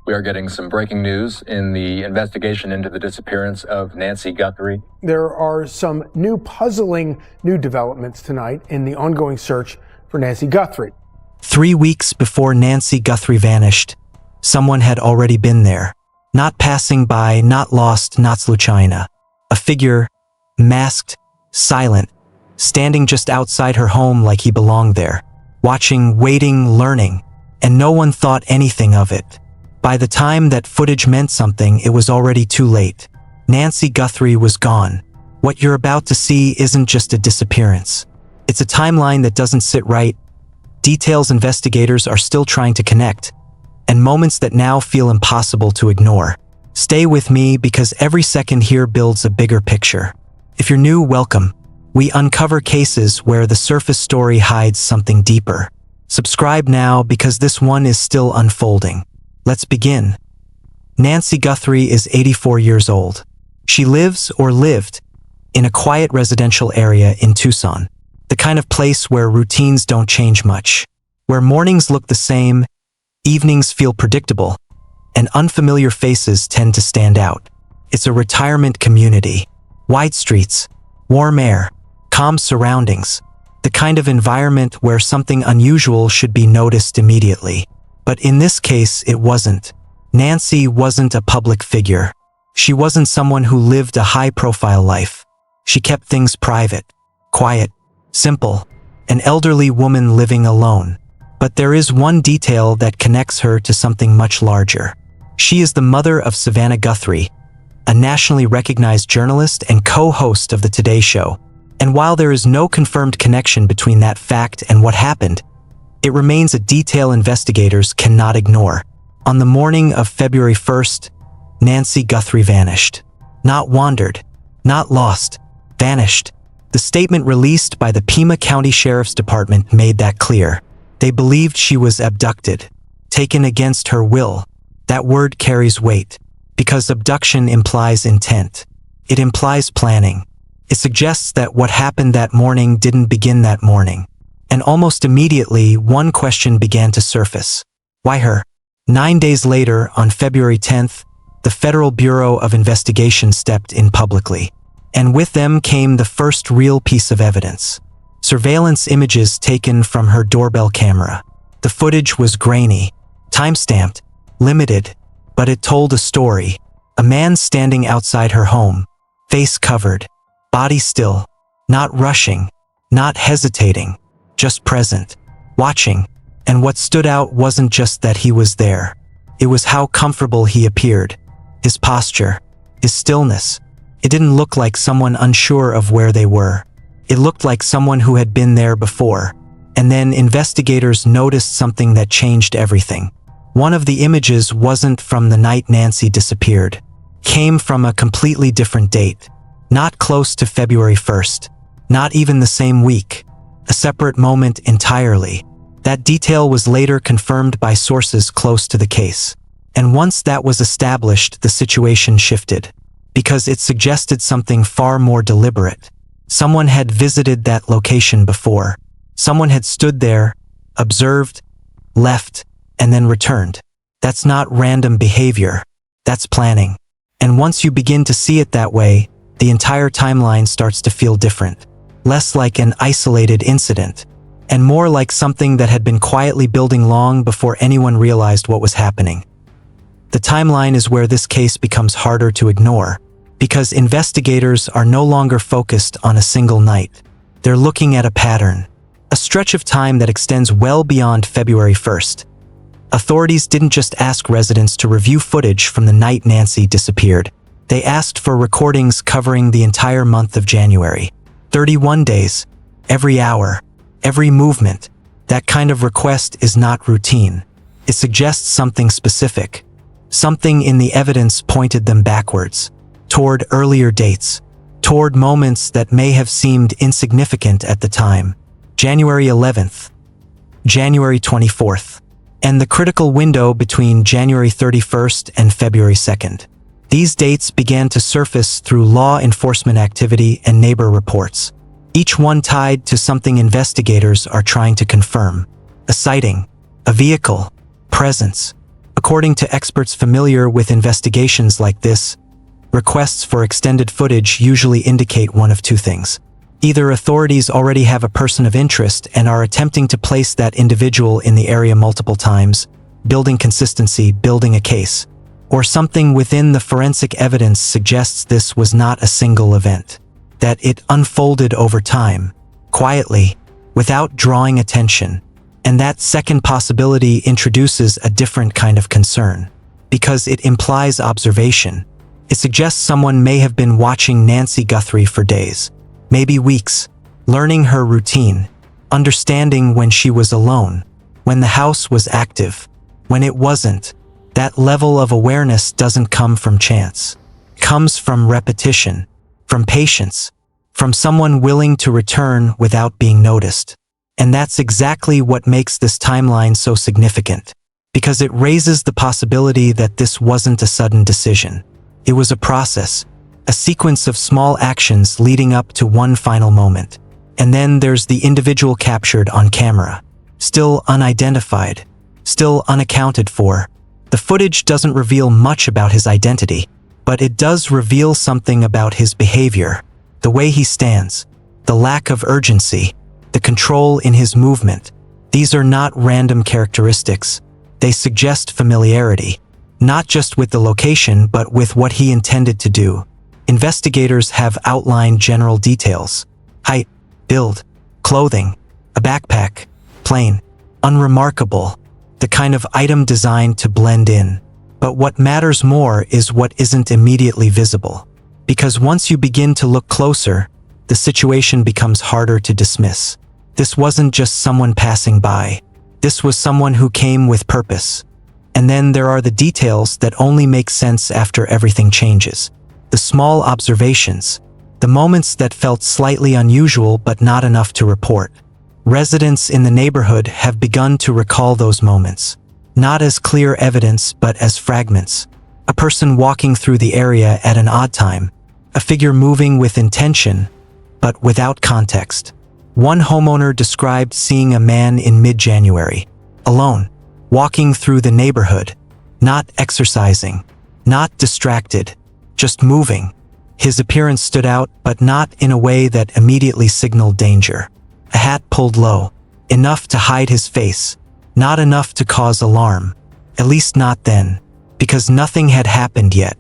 We are getting some breaking news in the investigation into the disappearance of Nancy Guthrie. There are some puzzling new developments tonight in the ongoing search for Nancy Guthrie. 3 weeks before Nancy Guthrie vanished, someone had already been there. Not passing by, not lost, not sluchina. A figure, masked, silent, standing just outside her home like he belonged there. Watching, waiting, learning, and no one thought anything of it. By the time that footage meant something, it was already too late. Nancy Guthrie was gone. What you're about to see isn't just a disappearance. It's a timeline that doesn't sit right, details investigators are still trying to connect, and moments that now feel impossible to ignore. Stay with me because every second here builds a bigger picture. If you're new, welcome. We uncover cases where the surface story hides something deeper. Subscribe now because this one is still unfolding. Let's begin. Nancy Guthrie is 84 years old. She lives, or lived, in a quiet residential area in Tucson. The kind of place where routines don't change much. Where mornings look the same, evenings feel predictable, and unfamiliar faces tend to stand out. It's a retirement community. Wide streets, warm air, calm surroundings. The kind of environment where something unusual should be noticed immediately. But in this case, it wasn't. Nancy wasn't a public figure. She wasn't someone who lived a high-profile life. She kept things private, quiet, simple, an elderly woman living alone. But there is one detail that connects her to something much larger. She is the mother of Savannah Guthrie, a nationally recognized journalist and co-host of the Today Show. And while there is no confirmed connection between that fact and what happened, it remains a detail investigators cannot ignore. On the morning of February 1st, Nancy Guthrie vanished. Not wandered, not lost, vanished. The statement released by the Pima County Sheriff's Department made that clear. They believed she was abducted, taken against her will. That word carries weight, because abduction implies intent. It implies planning. It suggests that what happened that morning didn't begin that morning. And almost immediately, one question began to surface. Why her? 9 days later, on February 10th, the Federal Bureau of Investigation stepped in publicly. And with them came the first real piece of evidence. Surveillance images taken from her doorbell camera. The footage was grainy, time-stamped, limited, but it told a story. A man standing outside her home, face covered, body still, not rushing, not hesitating, just present, watching. And what stood out wasn't just that he was there. It was how comfortable he appeared. His posture, his stillness. It didn't look like someone unsure of where they were. It looked like someone who had been there before. And then investigators noticed something that changed everything. One of the images wasn't from the night Nancy disappeared. Came from a completely different date. Not close to February 1st. Not even the same week. A separate moment entirely. That detail was later confirmed by sources close to the case. And once that was established, the situation shifted. Because it suggested something far more deliberate. Someone had visited that location before. Someone had stood there, observed, left, and then returned. That's not random behavior. That's planning. And once you begin to see it that way, the entire timeline starts to feel different. Less like an isolated incident, and more like something that had been quietly building long before anyone realized what was happening. The timeline is where this case becomes harder to ignore, because investigators are no longer focused on a single night. They're looking at a pattern, a stretch of time that extends well beyond February 1st. Authorities didn't just ask residents to review footage from the night Nancy disappeared. They asked for recordings covering the entire month of January. 31 days, every hour, every movement. That kind of request is not routine. It suggests something specific. Something in the evidence pointed them backwards, toward earlier dates, toward moments that may have seemed insignificant at the time. January 11th, January 24th, and the critical window between January 31st and February 2nd. These dates began to surface through law enforcement activity and neighbor reports, each one tied to something investigators are trying to confirm. A sighting, a vehicle, presence. According to experts familiar with investigations like this, requests for extended footage usually indicate one of two things. Either authorities already have a person of interest and are attempting to place that individual in the area multiple times, building consistency, building a case, or something within the forensic evidence suggests this was not a single event, that it unfolded over time, quietly, without drawing attention. And that second possibility introduces a different kind of concern, because it implies observation. It suggests someone may have been watching Nancy Guthrie for days, maybe weeks, learning her routine, understanding when she was alone, when the house was active, when it wasn't. That level of awareness doesn't come from chance. It comes from repetition, from patience, from someone willing to return without being noticed. And that's exactly what makes this timeline so significant, because it raises the possibility that this wasn't a sudden decision. It was a process, a sequence of small actions leading up to one final moment. And then there's the individual captured on camera, still unidentified, still unaccounted for. The footage doesn't reveal much about his identity, but it does reveal something about his behavior, the way he stands, the lack of urgency, the control in his movement. These are not random characteristics. They suggest familiarity, not just with the location, but with what he intended to do. Investigators have outlined general details: height, build, clothing, a backpack, plain, unremarkable, the kind of item designed to blend in. But what matters more is what isn't immediately visible. Because once you begin to look closer, the situation becomes harder to dismiss. This wasn't just someone passing by. This was someone who came with purpose. And then there are the details that only make sense after everything changes. The small observations, the moments that felt slightly unusual but not enough to report. Residents in the neighborhood have begun to recall those moments, not as clear evidence but as fragments. A person walking through the area at an odd time, a figure moving with intention but without context. One homeowner described seeing a man in mid-January, alone, walking through the neighborhood, not exercising, not distracted, just moving. His appearance stood out, but not in a way that immediately signaled danger. A hat pulled low, enough to hide his face, not enough to cause alarm, at least not then, because nothing had happened yet.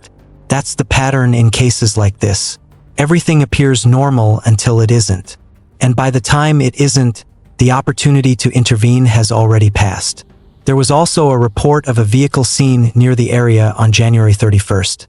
That's the pattern in cases like this. Everything appears normal until it isn't. And by the time it isn't, the opportunity to intervene has already passed. There was also a report of a vehicle seen near the area on January 31st,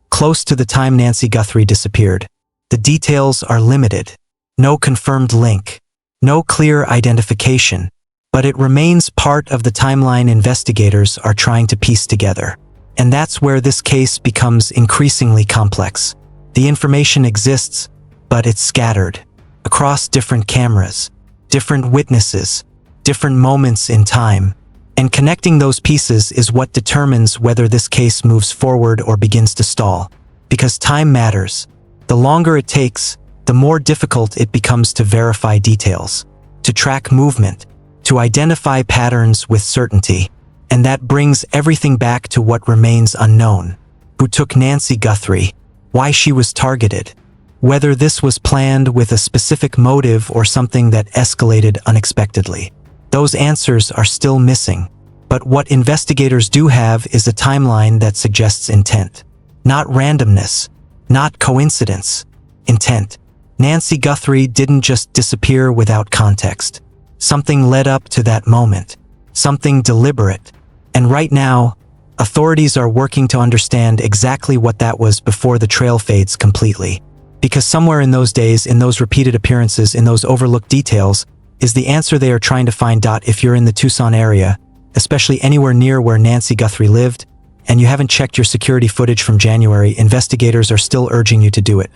close to the time Nancy Guthrie disappeared. The details are limited. No confirmed link, no clear identification, but it remains part of the timeline investigators are trying to piece together. And that's where this case becomes increasingly complex. The information exists, but it's scattered across different cameras, different witnesses, different moments in time. And connecting those pieces is what determines whether this case moves forward or begins to stall. Because time matters. The longer it takes, the more difficult it becomes to verify details, to track movement, to identify patterns with certainty. And that brings everything back to what remains unknown. Who took Nancy Guthrie? Why she was targeted? Whether this was planned with a specific motive or something that escalated unexpectedly. Those answers are still missing. But what investigators do have is a timeline that suggests intent. Not randomness, not coincidence. Intent. Nancy Guthrie didn't just disappear without context. Something led up to that moment. Something deliberate. And right now, authorities are working to understand exactly what that was before the trail fades completely. Because somewhere in those days, in those repeated appearances, in those overlooked details, is the answer they are trying to find. If you're in the Tucson area, especially anywhere near where Nancy Guthrie lived, and you haven't checked your security footage from January, investigators are still urging you to do it.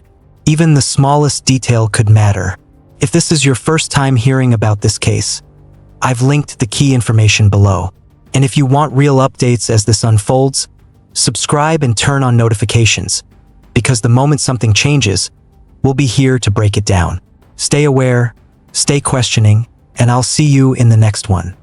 Even the smallest detail could matter. If this is your first time hearing about this case, I've linked the key information below. And if you want real updates as this unfolds, subscribe and turn on notifications, because the moment something changes, we'll be here to break it down. Stay aware, stay questioning, and I'll see you in the next one.